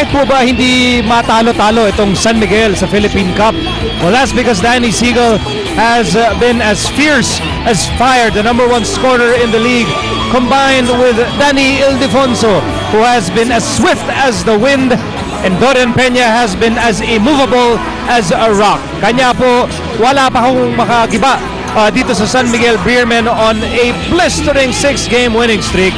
Bakit po ba hindi matalo-talo itong San Miguel sa Philippine Cup? Well, that's because Danny Siegel has been as fierce as fire, the #1 scorer in the league, combined with Danny Ildefonso, who has been as swift as the wind, and Dorian Peña has been as immovable as a rock. Kanya po, wala pa akong makagiba dito sa San Miguel Beermen on a blistering 6-game winning streak.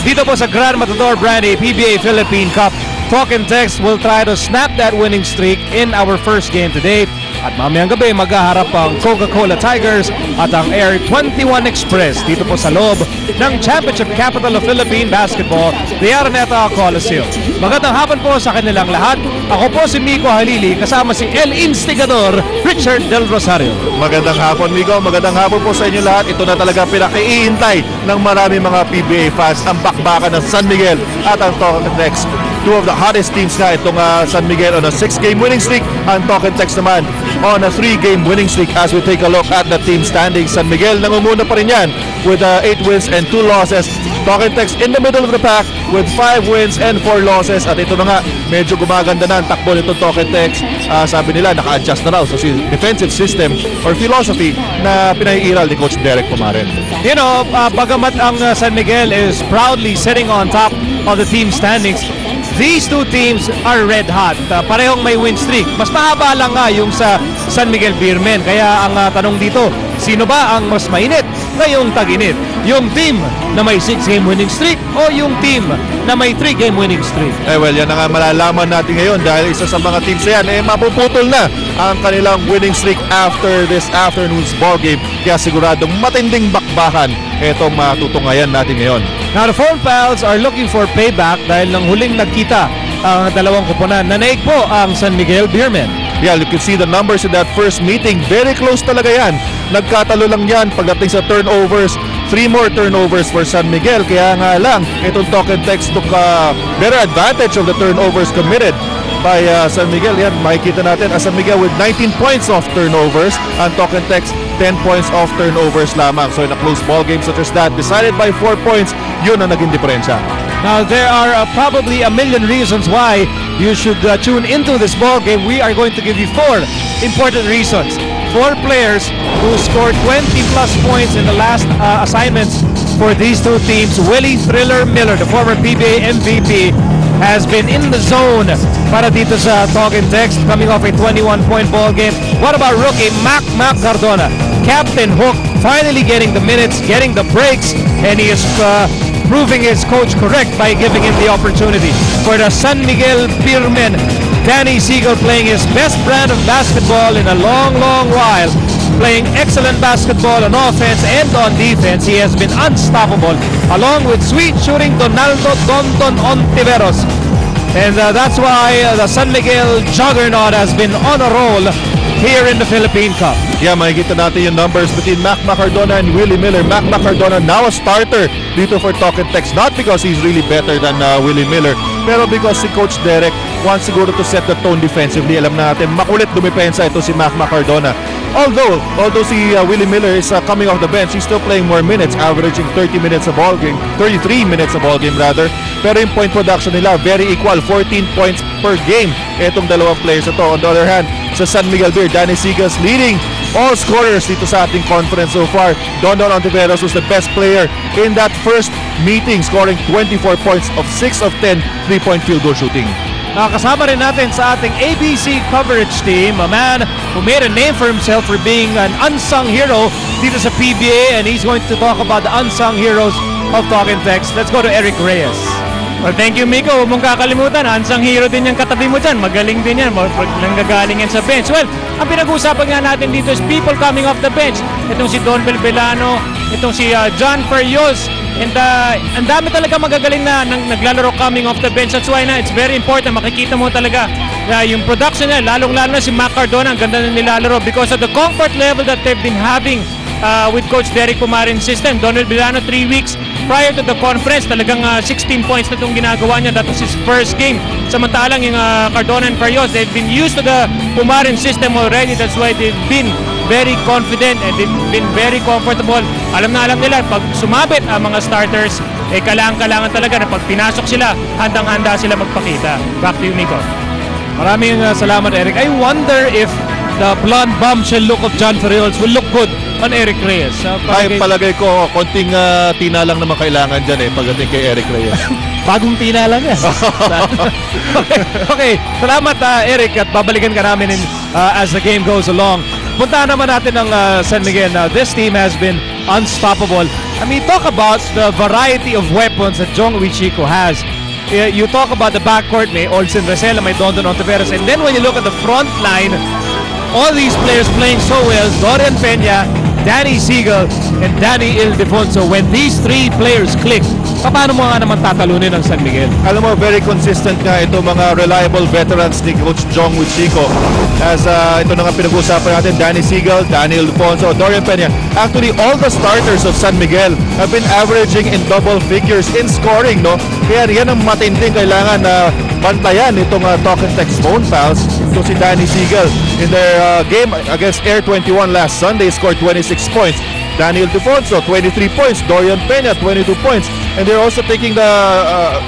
Dito po sa Grand Matador Brandy PBA Philippine Cup. Talk and Text will try to snap that winning streak in our first game today. At mamayang gabi maghaharap ang Coca-Cola Tigers at ang Air 21 Express dito po sa loob ng Championship Capital of Philippine Basketball, the Araneta Coliseum. Magandang hapon po sa kanilang lahat. Ako po si Miko Halili kasama si El Instigador Richard Del Rosario. Magandang hapon, Miguel. Magandang hapon po sa inyo lahat. Ito na talaga pinakaiintay ng marami mga PBA fans, ang bakbakan ng San Miguel at ang Talk and Text. Two of the hottest teams na itong San Miguel on a 6-game winning streak. Ang Talk and Text naman on a 3-game winning streak as we take a look at the team standings. San Miguel nangunguna pa rin yan with 8 wins and 2 losses. Talk and Text in the middle of the pack with 5 wins and 4 losses. At ito na nga, medyo gumaganda na ang takbo nitong Talk and Text. Sabi nila, naka-adjust na raw sa defensive system or philosophy na pinaiiral ni Coach Derek Pumaren. You know, bagamat ang San Miguel is proudly sitting on top of the team standings, these two teams are red hot. Parehong may win streak. Mas mahaba lang nga yung sa San Miguel Beermen. Kaya ang tanong dito, sino ba ang mas mainit ngayong tag-init? Yung team na may 6-game winning streak o yung team na may 3-game winning streak? Well, yan na nga malalaman natin ngayon dahil isa sa mga teams na yan, mapuputol na ang kanilang winning streak after this afternoon's ball game. Kaya siguradong matinding bakbakan itong matutungayan natin ngayon. Now, the Foam Pals are looking for payback dahil nang huling nagkita ang dalawang koponan. Nanaig po ang San Miguel Beermen. Yeah, you can see the numbers in that first meeting. Very close talaga yan. Nagkatalo lang yan pagdating sa turnovers. 3 more turnovers for San Miguel. Kaya nga lang, itong Talk and Text took better advantage of the turnovers committed by San Miguel. Yan, makikita natin San Miguel with 19 points off turnovers and Talk and Text 10 points off turnovers lamang. So in a close ball game such as that, decided by 4 points, yun ang naging diferensya. Now, there are probably a million reasons why you should tune into this ball game. We are going to give you 4 important reasons. 4 players who scored 20-plus points in the last assignments for these two teams. Willie Thriller Miller, the former PBA MVP, has been in the zone para dito sa Talk and Text, coming off a 21-point ball game. What about rookie Mac Cardona? Captain Hook finally getting the minutes, getting the breaks, and he is proving his coach correct by giving him the opportunity. For the San Miguel Beermen, Danny Siegel playing his best brand of basketball in a long, long while. Playing excellent basketball on offense and on defense. He has been unstoppable, along with sweet shooting Donaldo Donton Ontiveros. And that's why the San Miguel juggernaut has been on a roll here in the Philippine Cup. Yeah, makikita natin yung numbers between Mac Cardona and Willie Miller. Mac Cardona now a starter dito for Talk and Text. Not because he's really better than Willie Miller, pero because si Coach Derek wants siguro to set the tone defensively. Alam natin, makulit dumipensa ito si Mac Cardona. Although si Willie Miller is coming off the bench, he's still playing more minutes, averaging 30 minutes a ball game, 33 minutes a ball game rather. Pero yung point production nila, very equal, 14 points per game. Itong dalawang players ito. On the other hand, sa San Miguel Beer, Danny Siegel's leading all scorers dito sa ating conference so far. Donton Ontiveros was the best player in that first meeting, scoring 24 points of 6 of 10 3-point field goal shooting. Nakasama rin natin sa ating ABC coverage team, a man who made a name for himself for being an unsung hero dito sa PBA, and he's going to talk about the unsung heroes of Talk and Text. Let's go to Eric Reyes. Well, thank you, Miko. Huwag mong kakalimutan, unsung hero din yung katabi mo dyan. Magaling din yan. Nanggagaling yan sa bench. Well, ang pinag-uusapan nga natin dito is people coming off the bench. Itong si Don Belbelano, itong si John Ferios, and ang dami talaga magagaling na naglalaro coming off the bench. That's why na it's very important. Makikita mo talaga yung production niya, lalong-lalo na si Mac Cardona, ang ganda na nilalaro because of the comfort level that they've been having with Coach Derek Pumaren's system. Donald Bilano, 3 weeks prior to the conference, talagang 16 points na itong ginagawa niya. That was his first game. Samantalang yung Cardona and Farios, they've been used to the Pumaren system already. That's why they've been very confident and they've been very comfortable. Alam na alam nila, pag sumabit ang mga starters, kailangan talaga na pag pinasok sila, handang-handa sila magpakita. Back to you, Nico. Maraming salamat, Eric. I wonder if the blonde bombshell look of John Ferriols will look good on Eric Reyes. Ay, palagay ko, konting tina lang naman kailangan dyan pagdating kay Eric Reyes. Bagong tina lang yan. Okay, salamat Eric, at babalikan ka namin as the game goes along. Puntahan naman natin ang San Miguel. Now, this team has been unstoppable. I mean, talk about the variety of weapons that Jong Wichiko has. You talk about the backcourt, may Olsen Resela, may Dondon Ontiveros, and then when you look at the front line, all these players playing so well, Dorian Peña, Danny Siegel, and Danny Ildefonso. When these three players click, paano mo nga naman tatalunin ang San Miguel? Alam mo, very consistent nga ito mga reliable veterans ni Coach Jong Wichiko. As ito na nga pinag-uusapan natin, Danny Siegel, Danny Ildefonso, Dorian Peña. Actually, all the starters of San Miguel have been averaging in double figures in scoring, no? Kaya yan ang matinding kailangan na bantayan itong talk and text phone fouls. So si Danny Siegel in their game against Air 21 last Sunday scored 26 points. Daniel Defonso, 23 points. Dorian Peña, 22 points. And they're also taking the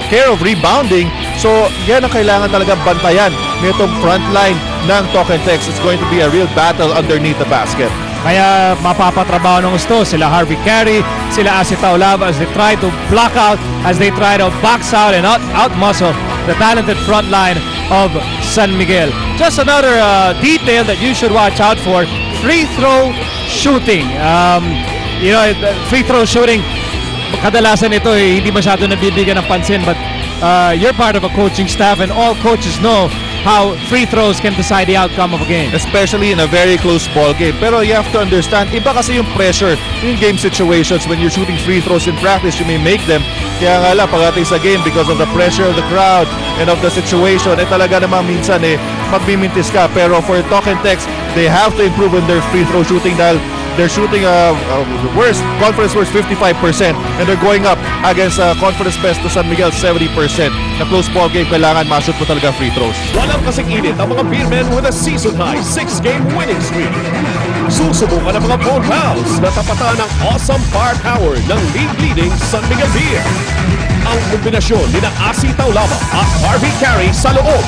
care of rebounding. So yan ang kailangan talaga bantayan nitong front line ng talk and text. It's going to be a real battle underneath the basket. Kaya mapapatrabaho ng gusto sila Harvey Carey, sila Asita Olava as they try to block out, as they try to box out and out-muscle the talented front line of San Miguel. Just another detail that you should watch out for, free throw shooting. You know, free throw shooting, kadalasan ito hindi masyado nabibigyan ng pansin, but you're part of a coaching staff and all coaches know how free throws can decide the outcome of a game. Especially in a very close ball game. Pero you have to understand, iba kasi yung pressure in game situations. When you're shooting free throws in practice, you may make them. Kaya nga lang, pagdating sa game, because of the pressure of the crowd and of the situation, talaga namang minsan magmimintis ka. Pero for talk and text, they have to improve on their free throw shooting dahil they're shooting conference worst 55%, and they're going up against conference best to San Miguel 70%. Na close ball game, kailangan ma-shoot mo talaga free throws. Walang kasing init ang mga Beermen with a season-high 6-game winning streak. Susubukan ang mga phone fouls na tapatan ng awesome firepower ng league-leading San Miguel Beer. Ang kombinasyon ni Asi Taulava at Harvey Carey sa loob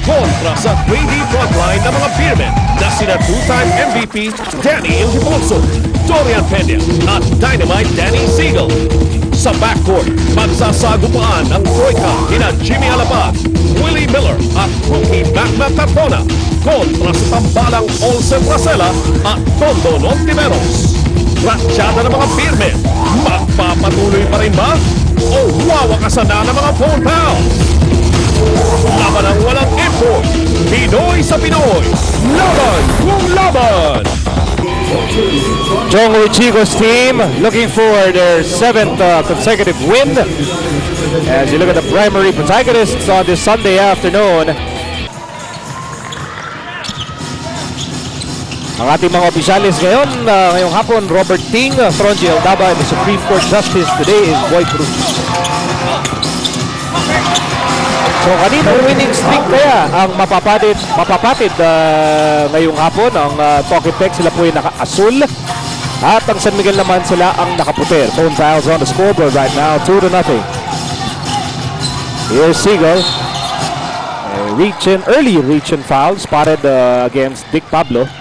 kontra sa 3D frontline ng mga Beermen na sina two-time MVP Danny Ildefonso, Dorian Peña at Dynamite Danny Siegel. Sa backcourt, magsasagupaan ang troika nina Jimmy Alabad, Willie Miller at rookie Magna Tartona kontra sa tambalang Olsen Rasela at Dondon Ontiveros. Ratsyada ng mga Beermen, magpapatuloy pa rin ba? O wawakasan na ng mga phone fouls? Laban ang walang import, Pinoy sa Pinoy, laban kung laban! Jong Wichiko's team looking for their 7th consecutive win. As you look at the primary protagonists on this Sunday afternoon, ang ating mga opisyalis ngayong hapon, Robert Ting, Tronji Aldaba, and the Supreme Court Justice today is Boy Cruz. So kaninong winning streak kaya ang mapapatid ngayong hapon? Ang Pocket sila po yung naka-asul at ang San Miguel naman sila ang nakaputer. Phone fouls on the scoreboard right now, 2-0. Here's Siegel. Early reach-in foul spotted against Dick Pablo.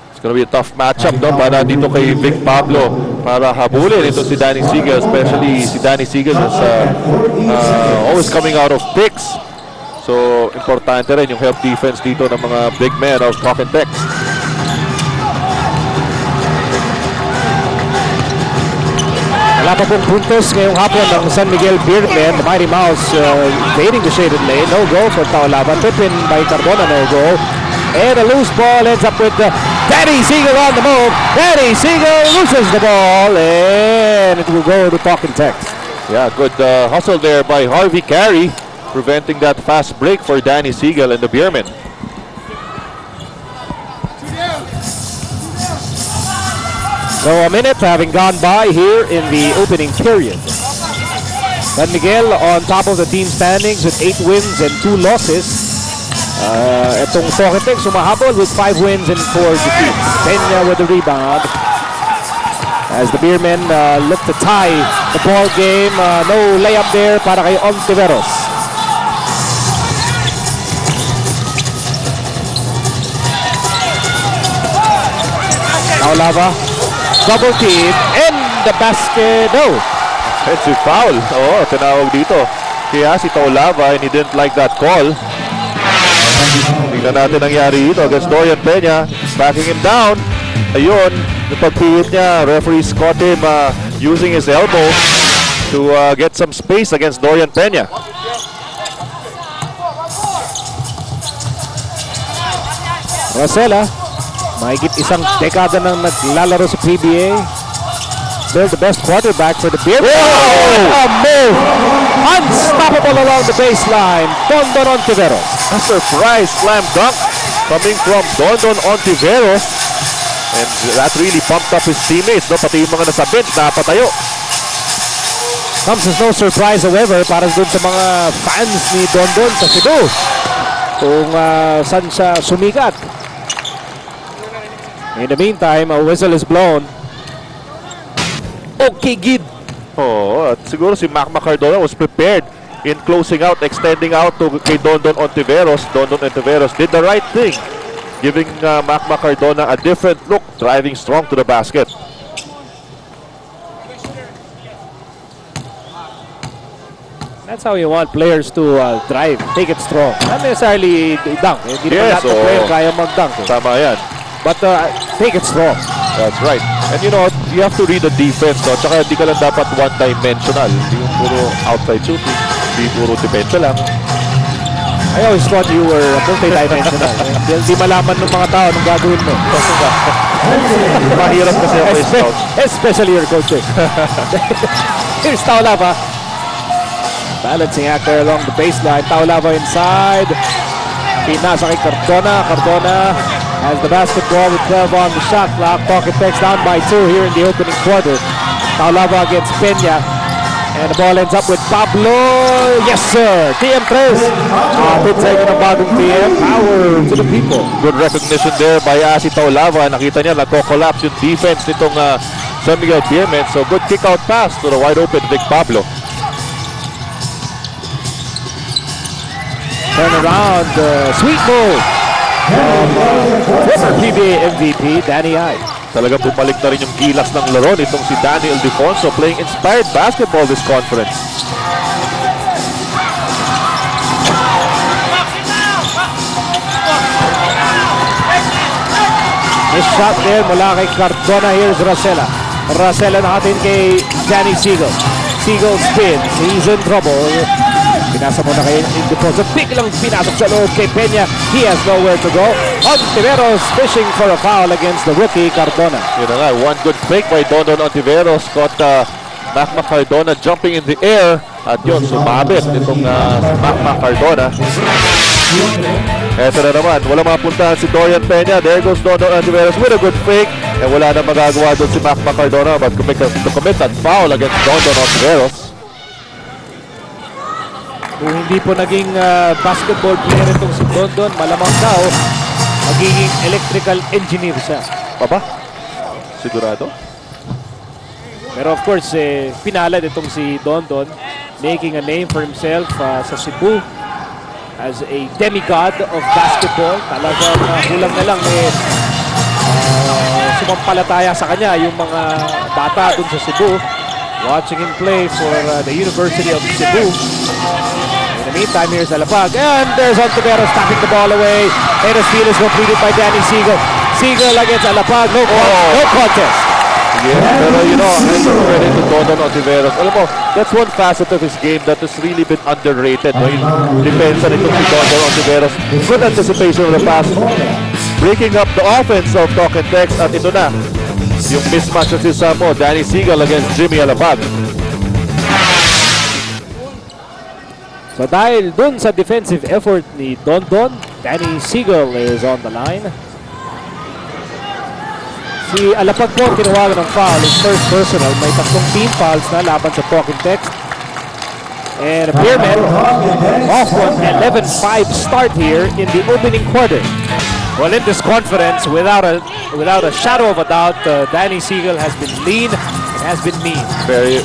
It's gonna be a tough matchup para dito kay Vic Pablo para habulin ito si Danny Siegel, especially si Danny Siegel is always coming out of picks. So importante rin yung help defense dito ng mga big men of talk and text. Wala pa pong puntos ngayong hapon ng San Miguel Beermen. The Mighty Mouse invading the shaded lane. No goal for Taulaban. Pippin by Cardona, no goal. And a loose ball ends up with Danny Siegel on the move. Danny Siegel loses the ball and it will go to talk and text. Yeah, good hustle there by Harvey Carey, preventing that fast break for Danny Siegel and the Beermen. So a minute having gone by here in the opening period. San Miguel on top of the team standings with 8 wins and 2 losses. Itong Toketex sumahabol with 5 wins and 4 defeats. Peña with the rebound. as the Beermen look to tie the ball game. No layup there para kay Ontiveros. Taulava, double team, and the basket. No. Offensive foul. Oo, tinawag dito. Kaya si Taulava, and he didn't like that call. Tingnan natin nangyari dito against Dorian Peña. Backing him down. Ayun, yung pagpilit niya, referees caught him using his elbow to get some space against Dorian Peña. Rosella, mahigit isang dekada nang naglalaro sa PBA. They're the best quarterback for the Beermen. A move! Unstoppable along the baseline. Dondon Ontiveros. A surprise slam dunk coming from Dondon Ontiveros. And that really pumped up his teammates. No? Pati yung mga nasa bench, napatayo. Comes as no surprise, however, para dun sa mga fans ni Dondon sa Cebu. Kung saan siya sumikat. In the meantime, a whistle is blown. Okay, Gid. Oh, at siguro si Mac Cardona was prepared in closing out, extending out to kay Dondon Ontiveros. Dondon Ontiveros did the right thing, giving Mac Cardona a different look, driving strong to the basket. That's how you want players to drive, take it strong. Not necessarily dunk. Hindi naman lahat ng player kaya mag-dunk. Tama yan. But take it strong. That's right. And you know, you have to read the defense, no? Tsaka hindi ka lang dapat one-dimensional. Hindi yung puro outside shooting. Hindi puro depensa lang. I always thought you were multi-dimensional. Hindi malaman ng mga tao anong gagawin mo. Mahirap kasi ako scout. Especially your coaches. Here's Taulava. Balancing act there along the baseline. Taulava inside. Pinasa kay Cardona. Cardona has the basketball with 12 on the shot clock. Pocket Tex down by 2 here in the opening quarter. Taulava against Peña. And the ball ends up with Pablo. Yes, sir. TM3. Atin sa inyo ng bagong TM. Power to the people. Good recognition there by si Taulava. Nakita niya, nagko-collapse yung defense nitong San Miguel Beermen. So good kick-out pass to the wide-open Vic Pablo. Turn around. Sweet move. Former PBA MVP, Danny I. Talagang bumalik na rin yung gilas ng laro nitong si Danny Ildefonso, playing inspired basketball this conference. This shot there mula kay Cardona. Here's Rosella. Rosella nakatin kay Danny Siegel. Siegel spins. He's in trouble. Pinasa mo na kay Ildefonso. Biglang pinasok sa loob kay Peña. He has nowhere to go. Ontiveros fishing for a foul against the rookie Cardona. Yun na nga, one good fake by Dondon Ontiveros. Caught Mac Cardona jumping in the air. At yun, sumabit itong Mac Cardona. Eto na naman, wala mapuntahan si Dorian Peña. There goes Dondon Ontiveros with a good fake. And wala na magagawa doon si Mac Cardona but to commit that foul against Dondon Ontiveros. Kung hindi po naging basketball player itong si Dondon, malamang daw magiging electrical engineer siya. Papa? Sigurado? Pero of course, pinalad itong si Dondon, making a name for himself sa Cebu as a demigod of basketball. Talagang kulang na lang sumampalataya sa kanya yung mga bata dun sa Cebu, watching him play for the University of Cebu. In the meantime, here's Alapag, and there's Ontiveros tapping the ball away, and the steal is completed by Danny Siegel. Siegel against Alapag, no contest. Yeah, pero you know, I give credit to Dondon Ontiveros. Alam mo, that's one facet of his game that has really been underrated. No? Yung depensa nitong si Dondon Ontiveros. Good anticipation of the pass. Breaking up the offense of Talk and Text. At ito na, yung mismatch of si Samo, Danny Siegel against Jimmy Alapag. So dahil dun sa defensive effort ni Dondon, Danny Siegel is on the line. Si Alapag po tinawagan ng foul, his first personal. May 3 team fouls na laban sa Talk and Text. And Beermen off to an 11-5 start here in the opening quarter. Well, in this conference, without a shadow of a doubt, Danny Siegel has been lean and has been mean. Very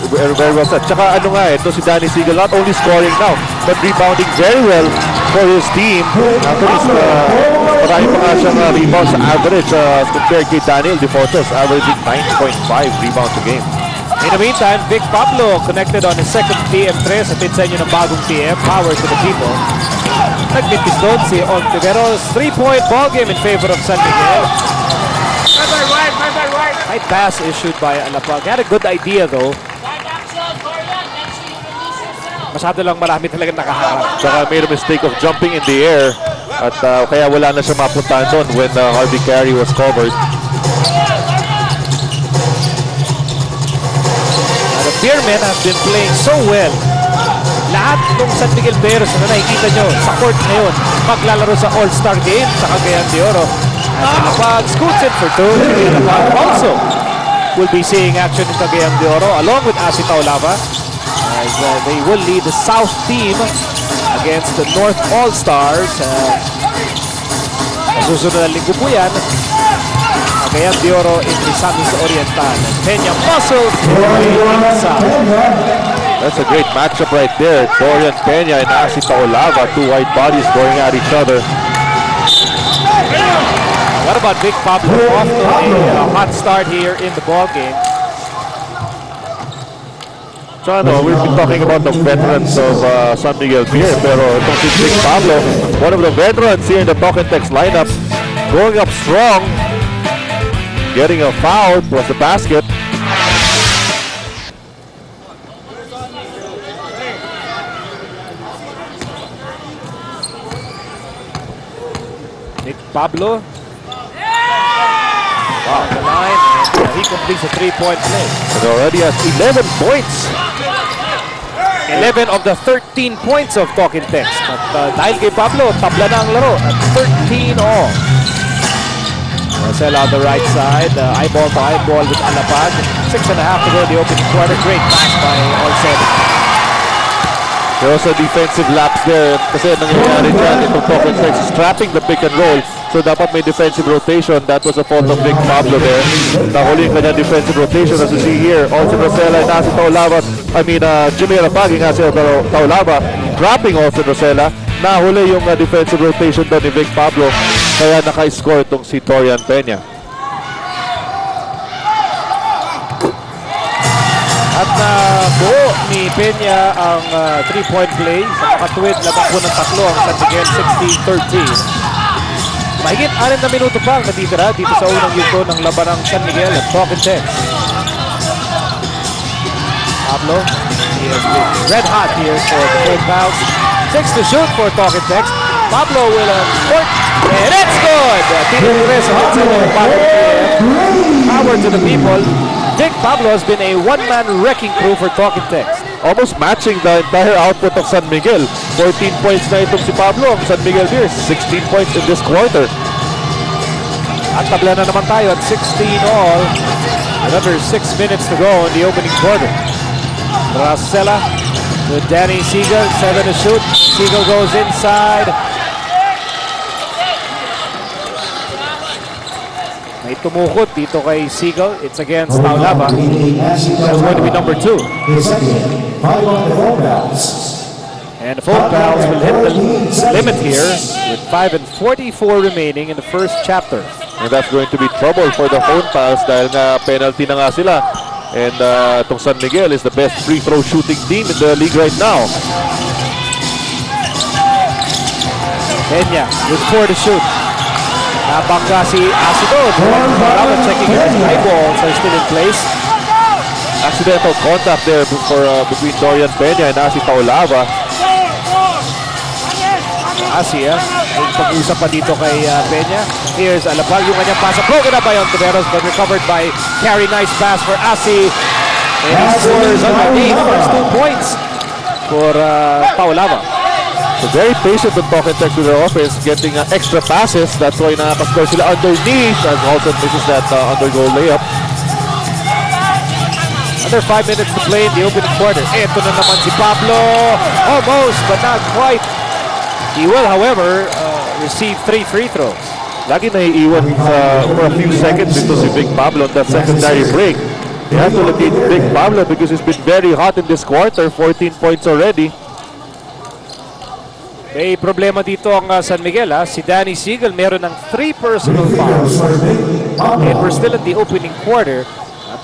well said. Tsaka ano nga, ito si Danny Siegel not only scoring now, but rebounding very well for his team. Actually, marami pa nga siyang rebounds sa average compared kay Daniel Defotos, averaging 9.5 rebounds a game. In the meantime, Vic Pablo connected on his second TM3. Sa sa inyo ng bagong TM, power to the people. Nag-mitis doon si Ontiveros. 3-point ball game in favor of San Miguel. High pass issued by Alapag. He had a good idea though. Masyado lang marami talagang nakaharap. Tsaka made a mistake of jumping in the air at kaya wala na siya mapuntahan doon when Harvey Carey was covered. The Beermen have been playing so well. Lahat ng San Miguel Bears na nakikita nyo sa court ngayon, maglalaro sa All-Star Game sa Cagayan de Oro. At Alapag scoots it for two. Alapag also will be seeing action in Cagayan de Oro along with Asi Taulava as they will lead the South team against the North All-Stars. Susunod na linggo po yan. Cagayan de Oro in Misamis Oriental. Peña muscles inside. That's a great matchup right there. Dorian Peña and Asi Taulava, two white bodies going at each other. What about Vic Pablo off to a hot start here in the ball game? So we've been talking about the veterans of San Miguel Beer, pero itong si Vic Pablo, one of the veterans here in the Talk and Text lineup, going up strong, getting a foul plus the basket. Vic Pablo. Wow, the line, and he completes a three-point play. And already has 11 points. 11 of the 13 points of Talking Text. At dahil kay Pablo, tabla na ang laro at 13 all. Marcel on the right side, eyeball to eyeball with Alapag. 6.5 to go in the opening quarter. Great pass by Olsen. There was a defensive lapse there kasi nangyayari dyan itong Talking Text strapping the pick and roll. So dapat may defensive rotation. That was a fault of Vic Pablo there. Nahuli yung kanyang defensive rotation as you see here. Olsen Rosella and Asi Taulava. Jimmy Alapag and Asi Taulava dropping Olsen Rosella. Nahuli yung defensive rotation doon ni Vic Pablo. Kaya naka-score itong si Dorian Peña. At buo ni Peña ang 3-point play. Sa makatuwid lamang po ng tatlo ang San Miguel 16-13. Mahigit 6 na minuto pa ang natitira dito sa unang yugto ng laban ng San Miguel at Talking Text. Pablo, he has been red hot here for the third foul. 6 to shoot for Talking Text. Pablo will court, and it's good! Tito Perez hits it in the bottom of the air. Power to the people. Vic Pablo has been a one-man wrecking crew for Talking Text. Almost matching the entire output of San Miguel. 14 points na itong si Pablo. Ang San Miguel Bears, 16 points in this quarter. At tabla na naman tayo at 16 all. Another 6 minutes to go in the opening quarter. Rosella to Danny Siegel, 7 to shoot. Siegel goes inside. May tumukot dito kay Siegel. It's against Taulava. That's going to be number 2. And the phone fouls will hit the limit here with 5:44 remaining in the first chapter. And that's going to be trouble for the phone fouls dahil nga penalty na nga sila. And itong San Miguel is the best free throw shooting team in the league right now. Peña with 4 to shoot. Nabangga si Asido. Taulava checking his eyeballs are still in place. Accidental contact there between Dorian Peña and Asi Taulava. Asi, may pag-usap pa dito kay Peña. Here's Alapag, yung kanyang pasa. Broken up by Ontiveros, but recovered by Carey. Nice pass for Asi. And he scores underneath. First 2 points for Taulava. So very patient on Talking Text with their offense, getting extra passes. That's why nakaka-score sila underneath and also misses that under-goal layup. Under 5 minutes to play in the opening quarter. Ito na naman si Pablo. Almost, but not quite. He will, however, receive 3 free throws. lagi naiiwan for a few seconds dito si Big Pablo on that secondary break. They have to locate Big Pablo because he's been very hot in this quarter. 14 points already. May problema dito ang San Miguel. Si Danny Siegel meron ng 3 personal fouls. And we're still in the opening quarter.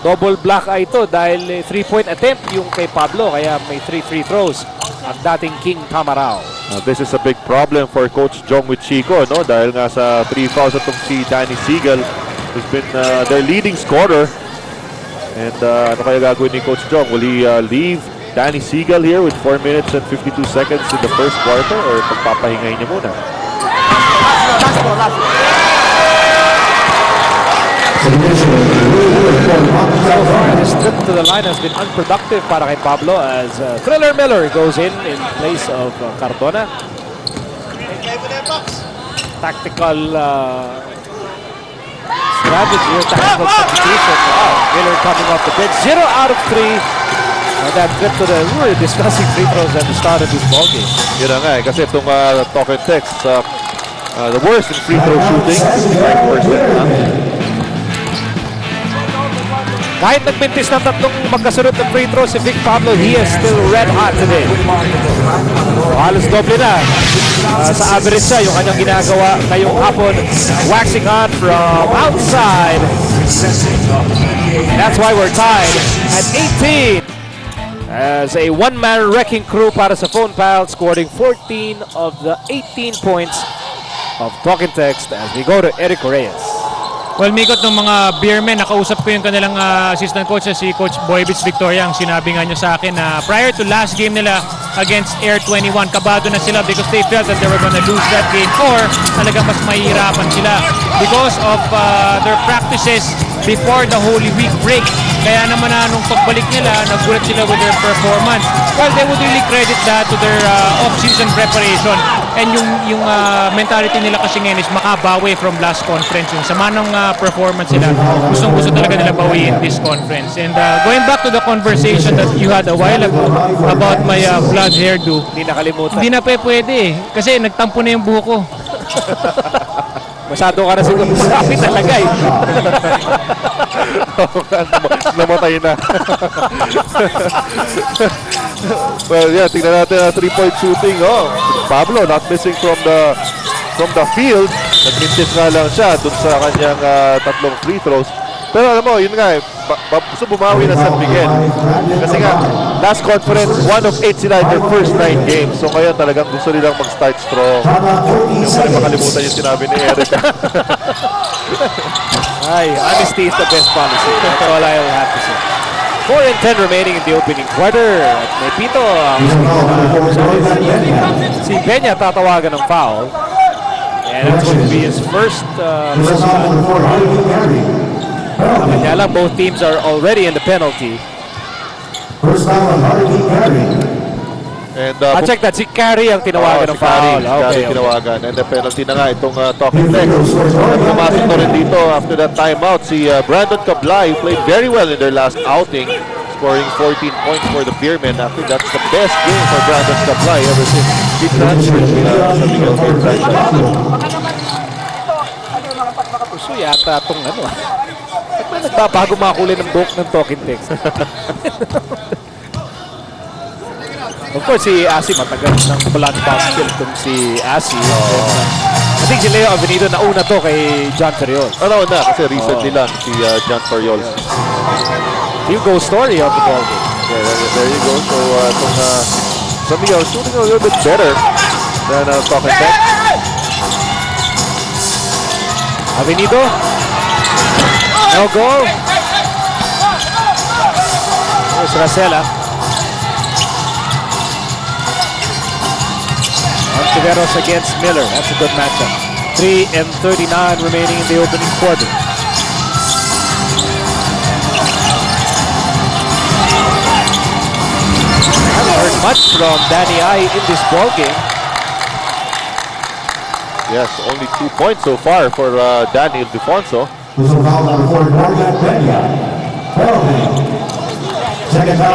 Double block ito dahil 3-point attempt yung kay Pablo. Kaya may 3 free throws ang dating King Tamarao. This is a big problem for Coach Jong with Chico, no? Dahil nga sa 3 fouls itong si Danny Siegel, who's been their leading scorer. And ano kaya gagawin ni Coach Jong? Will he leave Danny Siegel here with 4 minutes and 52 seconds in the first quarter, or pagpapahingay niya muna? So far, this trip to the line has been unproductive para kay Pablo as Thriller Miller goes in place of Cardona. Tactical strategy or tactical substitution. Miller coming off the bench. 0 out of 3. And that trip to the, we were discussing free throws at the start of this ballgame. Yun na nga kasi itong talk and text, the worst in free throw shooting, 65%. Kahit nagmintis ng tatlong magkasunod ng free throws si Vic Pablo, he is still red hot today. Halos doble na sa average siya yung kanyang ginagawa ngayong hapon. Waxing on from outside. That's why we're tied at 18. As a one-man wrecking crew para sa phone pal, scoring 14 of the 18 points of talk and text as we go to Eric Reyes. Well, Mikot, ng mga Beermen, nakausap ko yung kanilang assistant coach si Coach Boybits Victoria. Ang sinabi nga niya sa akin na prior to last game nila against Air 21, kabado na sila because they felt that they were gonna lose that game or talagang mas mahihirapan sila because of their practices before the Holy Week break. Kaya naman nung pagbalik nila, nagulat sila with their performance. Well, they would really credit that to their off-season preparation. And yung mentality nila kasi ngayon is makabawi from last conference. Yung sama ng performance nila, gustong-gusto talaga nila bawiin this conference. And going back to the conversation that you had a while ago about my blonde hairdo, Hindi nakalimutan. hindi na pwede eh. Kasi nagtampo na yung buhok ko. Masyado ka na siguro. Sabi talaga eh. Namatay na. Well, yeah, tingnan natin ang 3-point shooting. Pablo not missing from the field. Nagmintis nga lang siya dun sa kanyang tatlong free throws. Pero alam mo, yun nga gusto bumawi na San Miguel. Kasi nga, last conference, 1 of 8 sila in their first 9 games. So ngayon talagang gusto nilang mag-start strong. Yung pala makalimutan yung sinabi ni Eric. Ay, honesty is the best policy. That's all I'll have to say. 4 and 10 remaining in the opening quarter. At may pito si Peña tatawagan ng foul. And it's going to be his first kanya lang, both teams are already in the penalty. And Check that, si Carey ang tinawagan ng foul. Okay. Tinawagan. And the penalty na nga itong talking text. At pumasok na rin dito after that timeout si Brandon Cablay, who played very well in their last outing, scoring 14 points for the Beermen. I think that's the best game for Brandon Cablay ever since he transferred sa Miguel Beer franchise. Gusto yata itong ano. Nagbabago mga kulay ng buhok ng talking text. Of course, si Asi matagal ng blood basket itong si Asi. I think si Leo Avenido nauna to kay John Ferriol. Ano na, kasi recently lang si John Ferriol. Few goal story of the ball game. Yeah, there you go. So, itong San Miguel shooting a little bit better than talking text. Avenido. No goal. Here's Racela. Ontiveros against Miller. That's a good matchup. 3 and 39 remaining in the opening quarter. I haven't heard much from Danny I in this ball game. Yes, only 2 points so far for Danny Ildefonso. In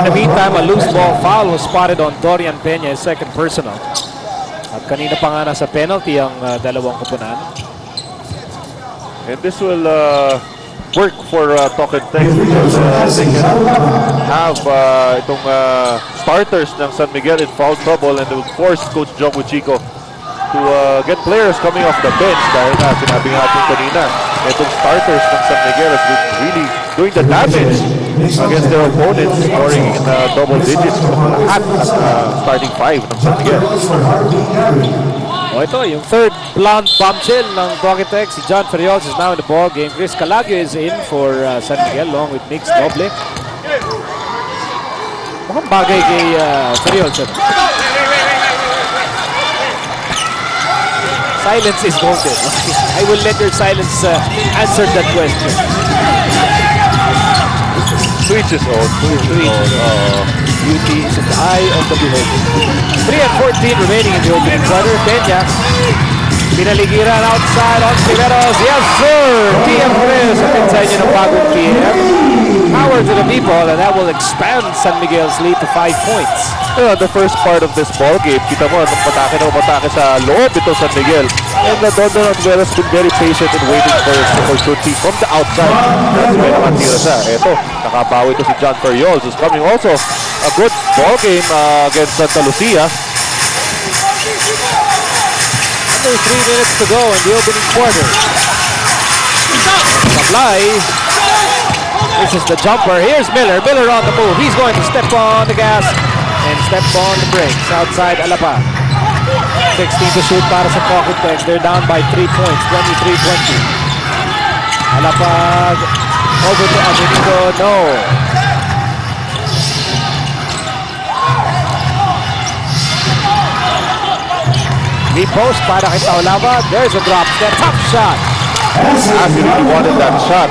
the meantime, a loose ball foul was spotted on Dorian Peña, his second personal. At kanina pa nga nasa penalty ang dalawang kupunan. And this will work for Token Tech because they can have itong starters ng San Miguel in foul trouble, and it will force Coach Jong Chico to get players coming off the bench dahil nga sinabi natin kanina, itong starters ng San Miguel has been really doing the damage against their opponents, scoring in double digits lahat at starting five ng San Miguel. Ito, yung third blonde bombshell ng Token Tech, si John Ferriols is now in the ball game. Chris Calagio is in for San Miguel along with Mix Noble. Mukhang bagay kay Ferriols. Silence is golden. I will let your silence answer that question. Switch is on. Beauty is in the eye of the beholder. 3:14 remaining in the opening quarter. Peña, pinaligiran outside on Tiveros. Yes, sir! TM3 sa pinsan niya ng bagong TM. Power to the people, and that will expand San Miguel's lead to 5 points. The first part of this ball game, kita mo, matake na matake sa loob ito San Miguel. And Dondon Aguero has been very patient in waiting for his opportunity from the outside. That's may naman tira siya. Ito, nakabawi ito si John Ferriols, who's coming also a good ball game against Santa Lucia. Under 3 minutes to go in the opening quarter. Supply. This is the jumper. Here's Miller. Miller on the move. He's going to step on the gas and step on the brakes. Outside Alapag. 16 to shoot para sa Token Tech. They're down by 3 points. 23-20. Alapag. Over to Avenito. No. Repost para kay Taulava. There's a drop step. Top shot. As he really wanted that shot.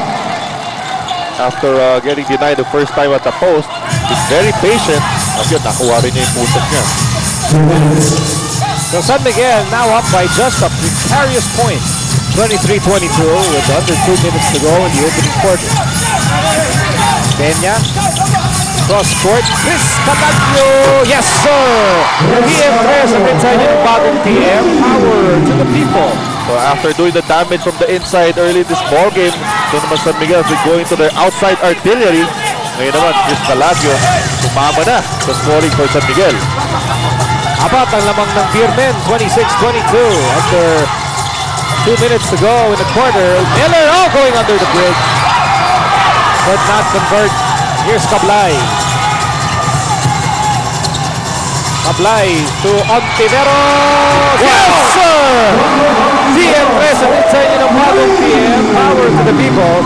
After getting denied the first time at the post, he's very patient. At yun, nakuha rin niya yung putas niya. So San Miguel now up by just a precarious point. 23-22 with under 2 minutes to go in the opening quarter. Peña. Cross court. Chris Calagio. Yes, sir! TM3 sa inside ng bagong TM. Power to the people. So after doing the damage from the inside early in this ball game, so naman San Miguel is going to their outside artillery. Ngayon naman, Chris Calagio, sumama na sa scoring for San Miguel. Apat ang lamang ng Beermen, 26-22. After 2 minutes to go in the quarter. Miller, going under the bridge. But not convert. Here's Cablay. Cablay to Ontiveros. Yes, sir! TM3 sa inside ng bagong TM. Power to the people.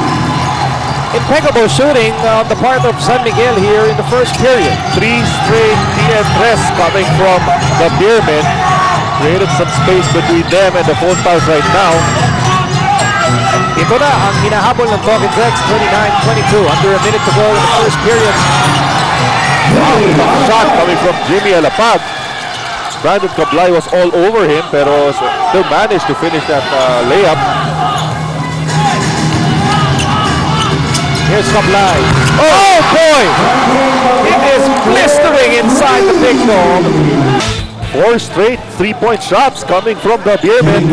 Impeccable shooting on the part of San Miguel here in the first period. 3 straight TM3 coming from the Beermen. Created some space between them and the phone stars right now. Ito na ang hinahabol ng Token Tech, 29-22. Under a minute to go in the first period. Wow, shot coming from Jimmy Alapag. Brandon Cablay was all over him, pero still managed to finish that layup. Here's Cablay. Oh boy! It is blistering inside the big dome. 4 straight 3-point shots coming from the Beermen.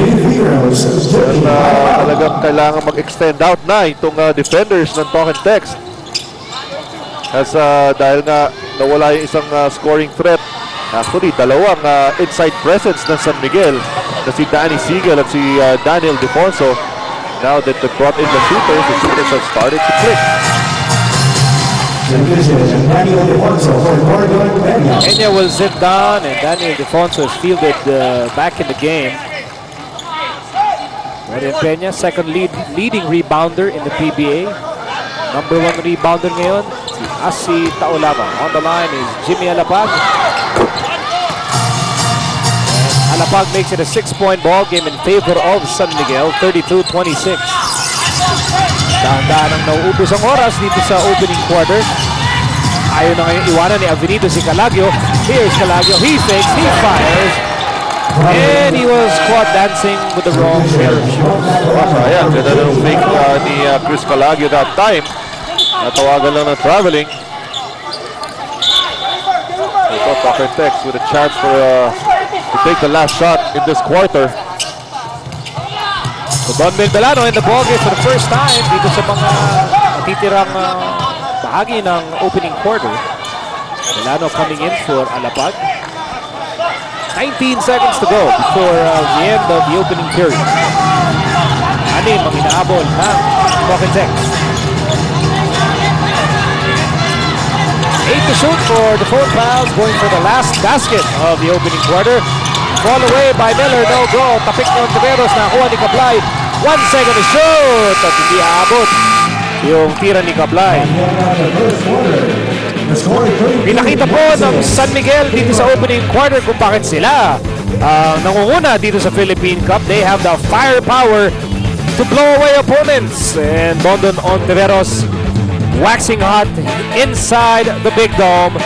Talagang kailangan mag-extend out na itong defenders ng Token Tech. As dahil nga nawala yung isang scoring threat. Actually, dalawang inside presence ng San Miguel na si Danny Siegel at si Daniel Defonso. Now that they brought in the shooters have started to click. Peña will sit down and Daniel Defonso is fielded back in the game. Marian Peña, second leading rebounder in the PBA. Number 1 rebounder ngayon, si Asi Taulava. On the line is Jimmy Alapag. And Alapag makes it a 6-point ball game in favor of San Miguel, 32-26. Dahan-dahan ang nauubos ang oras dito sa opening quarter. Ayaw na ngayon iwanan ni Avenito si Calagio. Here's Calagio. He fakes, he fires. And he was caught dancing with the wrong pair of shoes. Ayan, ganda na yung fake ni Chris Calagio that time. Natawagan lang ng traveling. Ito, Token Tech with a chance for to take the last shot in this quarter. The Don Belano in the ballgame for the first time dito sa mga natitirang bahagi ng opening quarter. Belano coming in for Alapag. 19 seconds to go before the end of the opening period. Anim ang inaabol ng Talking Tex. 8 to shoot for the 4 fouls, going for the last basket of the opening quarter. Fall away by Miller, no go. Tapik ni Ontiveros, nakuha ni Cablay. 1 second to shoot at hindi aabot yung tira ni Cablay. Pinakita po ng San Miguel dito sa opening quarter kung bakit sila nangunguna dito sa Philippine Cup. They have the firepower to blow away opponents. And Bondon Ontiveros waxing hot inside the Big Dome.